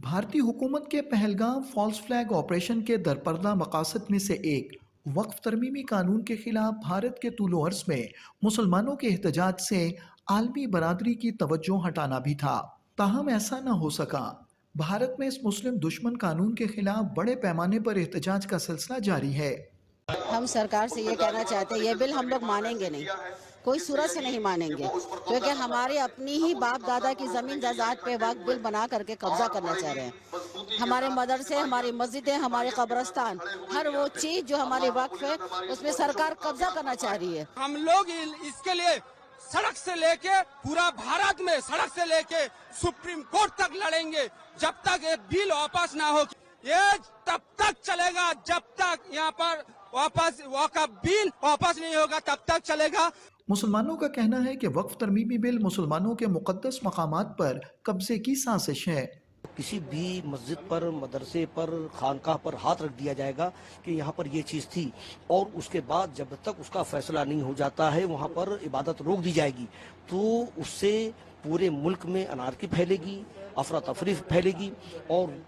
भारतीय हुकूमत के पहलगाम फॉल्स फ्लैग ऑपरेशन के दरपर्दा मकासद में से एक वक्फ तरमीमी कानून के खिलाफ भारत के तूलो अर्ज में मुसलमानों के एहतजाज से आलमी बरादरी की तवज्जो हटाना भी था। ताहम ऐसा न हो सका। भारत में इस मुस्लिम दुश्मन कानून के खिलाफ बड़े पैमाने पर एहतजाज का सिलसिला जारी है। हम सरकार से ये कहना चाहते हैं, ये बिल हम लोग मानेंगे नहीं, कोई सूरत से नहीं मानेंगे, क्योंकि हमारे अपनी ही बाप दादा की जमीन जायदाद पे वक्फ बिल बना करके कब्जा करना चाह रहे हैं। हमारे मदरसे, हमारी मस्जिदें, हमारे कब्रस्तान, हर वो चीज जो हमारे वक्फ है उसमें सरकार कब्जा करना चाह रही है। हम लोग इसके लिए सड़क से लेके पूरा भारत में सड़क से लेके सुप्रीम कोर्ट तक लड़ेंगे जब तक ये बिल वापस ना हो। ये तब तक चलेगा जब तक यहाँ पर वापस बिल वापस नहीं होगा, तब तक चलेगा। मुसलमानों का कहना है कि वक्फ तरमीमी बिल मुसलमानों के मुकद्दस मकामात पर कब्जे की साजिश है। किसी भी मस्जिद पर, मदरसे पर, खानकाह पर हाथ रख दिया जाएगा कि यहाँ पर ये चीज़ थी, और उसके बाद जब तक उसका फैसला नहीं हो जाता है वहाँ पर इबादत रोक दी जाएगी, तो उससे पूरे मुल्क में अनारकी फैलेगी, अफरा तफरी फैलेगी और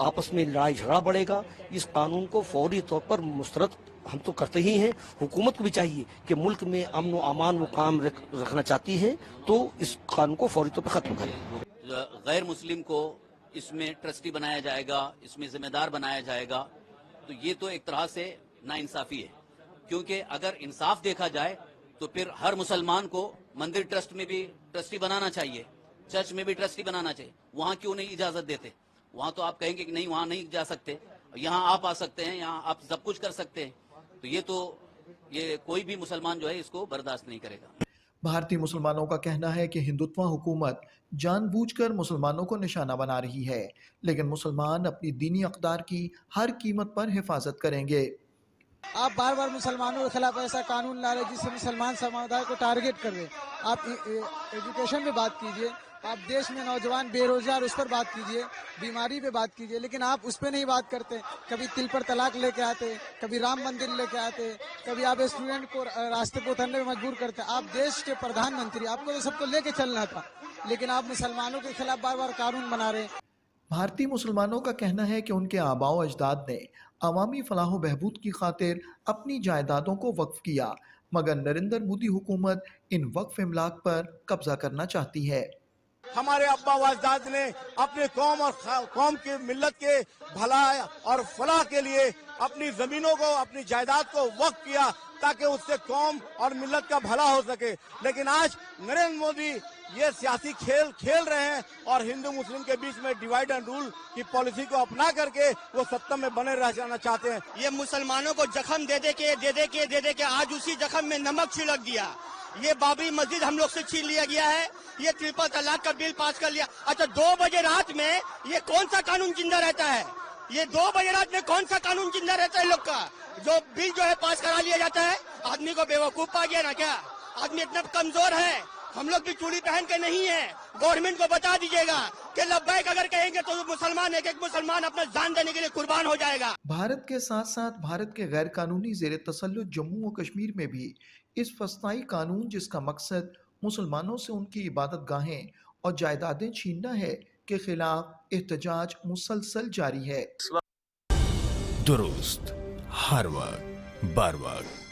आपस में लड़ाई झगड़ा बढ़ेगा। इस कानून को फौरी तौर पर मुस्तरद हम तो करते ही हैं। हुकूमत को भी चाहिए कि मुल्क में अमन व अमान वो काम रखना चाहती है तो इस कानून को फौरी तौर पर खत्म करें। गैर मुस्लिम को इसमें ट्रस्टी बनाया जाएगा, इसमें जिम्मेदार बनाया जाएगा, तो ये तो एक तरह से नाइंसाफी है। क्योंकि अगर इंसाफ देखा जाए तो फिर हर मुसलमान को मंदिर ट्रस्ट में भी ट्रस्टी बनाना चाहिए, चर्च में भी ट्रस्टी बनाना चाहिए। वहाँ क्यों नहीं इजाजत देते? वहाँ तो आप कहेंगे कि नहीं, वहाँ नहीं जा सकते, यहाँ आप आ सकते हैं, यहाँ आप सब कुछ कर सकते हैं। तो ये कोई भी मुसलमान जो है इसको बर्दाश्त नहीं करेगा। भारतीय मुसलमानों का कहना है कि हिंदुत्व हुकूमत जानबूझकर मुसलमानों को निशाना बना रही है, लेकिन मुसलमान अपनी दीनी अक़दार की हर कीमत पर हिफाजत करेंगे। आप बार बार मुसलमानों के खिलाफ ऐसा कानून ला रहे जिससे मुसलमान समुदाय को टारगेट कर रहे। आप एजुकेशन पे बात कीजिए, आप देश में नौजवान बेरोजगार उस पर बात कीजिए, बीमारी पे बात कीजिए, लेकिन आप उस पर नहीं बात करते। कभी तिल पर तलाक लेके आते, कभी राम मंदिर लेके आते, कभी आप स्टूडेंट को रास्ते पर उतरने में मजबूर करते। आप देश के प्रधानमंत्री, आपको तो सबको लेके चलना था, लेकिन आप मुसलमानों के खिलाफ बार बार कानून बना रहे। भारतीय मुसलमानों का कहना है कि उनके आबाओ अजदाद ने अवामी फलाह बहबूद की खातिर अपनी जायदादों को वक्फ किया, मगर नरेंद्र मोदी हुकूमत इन वक्फ इमलाक पर कब्जा करना चाहती है। हमारे अब्बा अजदाद ने अपने कौम और कौम के मिल्लत के भला और फलाह के लिए अपनी जमीनों को, अपनी जायदाद को वक्फ किया ताकि उससे कौम और मिल्लत का भला हो सके। लेकिन आज नरेंद्र मोदी ये सियासी खेल खेल रहे हैं और हिंदू मुस्लिम के बीच में डिवाइड एंड रूल की पॉलिसी को अपना करके वो सत्ता में बने रह जाना चाहते हैं। ये मुसलमानों को जख्म दे दे के आज उसी जख्म में नमक छिड़क दिया। ये बाबरी मस्जिद हम लोग से छीन लिया गया है, ये ट्रिपल तलाक का बिल पास कर लिया। अच्छा, 2 बजे रात में ये कौन सा कानून जिंदा रहता है? ये 2 बजे रात में कौन सा कानून जिंदा रहता है लोग का? जो बिल जो है पास करा लिया जाता है। आदमी को बेवकूफ पा गया ना क्या? आदमी इतना कमजोर है? हम लोग भी चूड़ी पहन के नहीं है। गवर्नमेंट को बता दीजिएगा कि लब्बैक अगर कहेंगे तो मुसलमान एक मुसलमान अपना जान देने के लिए कुर्बान हो जाएगा। भारत के साथ साथ भारत के गैर कानूनी जेर तसल्लुत जम्मू व कश्मीर में भी इस फस्ताई कानून, जिसका मकसद मुसलमानों से उनकी इबादत गाहें और जायदादें छीनना है, के खिलाफ एहतजाज मुसलसल जारी है। दुरुस्त हर वक्त बर वक्त।